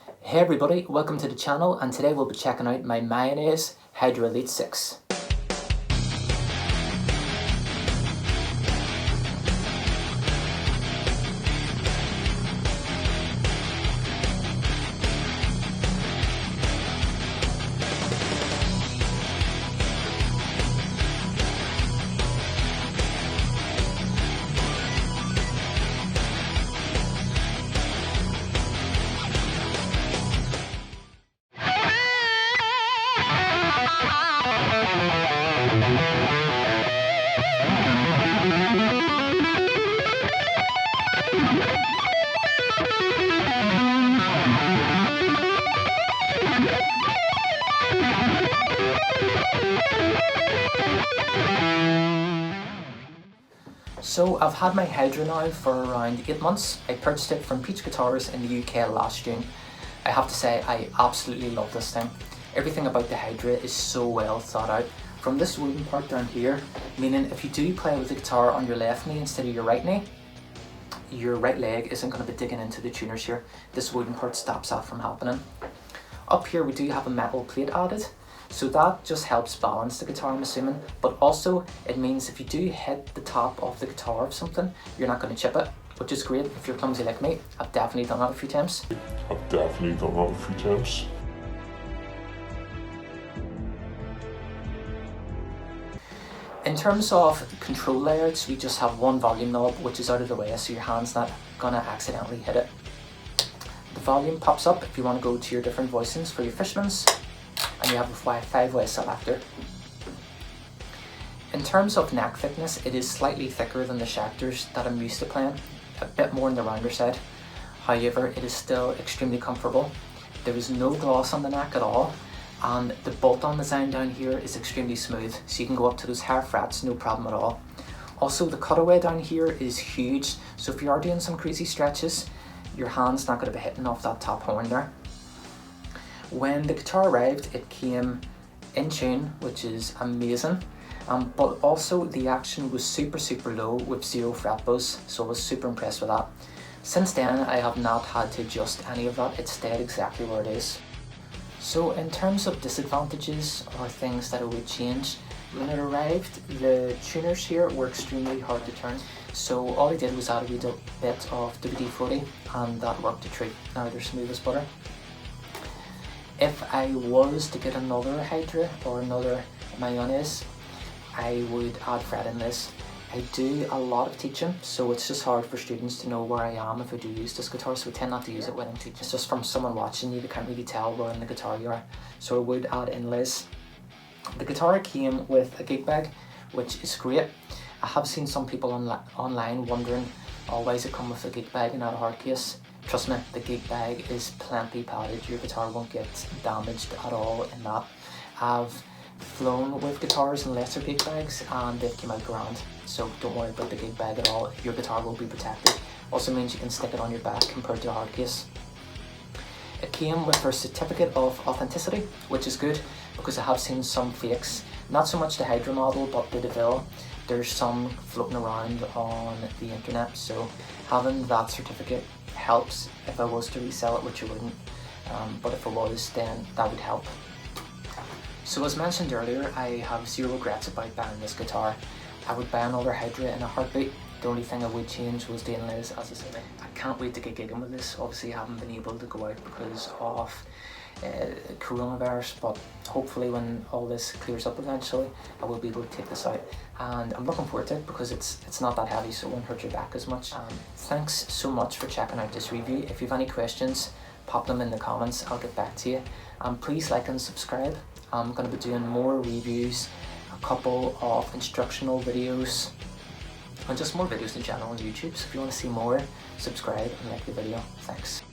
Hey everybody, welcome to the channel, and today we'll be checking out my Mayones Hydra Elite 6. So I've had my Hydra now for around 8 months. I purchased it from Peach Guitars in the UK last June. I have to say I absolutely love this thing. Everything about the Hydra is so well thought out. From this wooden part down here, meaning if you do play with the guitar on your left knee instead of your right knee, your right leg isn't going to be digging into the tuners here. This wooden part stops that from happening. Up here we do have a metal plate added. So that just helps balance the guitar, I'm assuming, but also it means if you do hit the top of the guitar of something, you're not going to chip it, which is great if you're clumsy like me. I've definitely done that a few times. In terms of control layouts, we just have one volume knob which is out of the way so your hand's not going to accidentally hit it. The volume pops up if you want to go to your different voicings for your Fishmans, and you have a 5-way selector. In terms of neck thickness, it is slightly thicker than the Chapters that I'm used to playing, a bit more on the rounder side. However, it is still extremely comfortable. There is no gloss on the neck at all, and the bolt-on design down here is extremely smooth, so you can go up to those higher frets, no problem at all. Also, the cutaway down here is huge, so if you are doing some crazy stretches, your hand's not going to be hitting off that top horn there. When the guitar arrived, it came in tune, which is amazing, but also the action was super low with 0 fret buzz, so I was super impressed with that. Since then, I have not had to adjust any of that, it stayed exactly where it is. So in terms of disadvantages or things that I would change, when it arrived, the tuners here were extremely hard to turn. So all I did was add a wee bit of WD-40 and that worked a treat. Now they're smooth as butter. If I was to get another Hydra or another Mayones, I would add fret inlays. I do a lot of teaching, so it's just hard for students to know where I am if I do use this guitar, so I tend not to use it when I'm teaching. It's just from someone watching you, they can't really tell where in the guitar you are, so I would add inlays. The guitar came with a gig bag, which is great. I have seen some people online wondering, oh, why does it come with a gig bag and not a hard case? Trust me, the gig bag is plenty padded, your guitar won't get damaged at all in that. I've flown with guitars in lesser gig bags and they've come out grand, so don't worry about the gig bag at all, your guitar will be protected. Also means you can stick it on your back compared to a hard case. It came with a certificate of authenticity, which is good because I have seen some fakes, not so much the Hydra model but the DeVille. There's some floating around on the internet, so having that certificate helps if I was to resell it, which I wouldn't, but if I was, then that would help. So as mentioned earlier, I have 0 regrets about buying this guitar. I would buy another Hydra in a heartbeat. The only thing I would change was the inlays, as I said. I can't wait to get gigging with this. Obviously I haven't been able to go out because of coronavirus, but hopefully when all this clears up eventually, I will be able to take this out. And I'm looking forward to it because it's not that heavy, so it won't hurt your back as much. Thanks so much for checking out this review. If you have any questions, pop them in the comments, I'll get back to you. Please like and subscribe. I'm going to be doing more reviews, a couple of instructional videos, and just more videos in general on YouTube. So if you want to see more, subscribe and like the video. Thanks.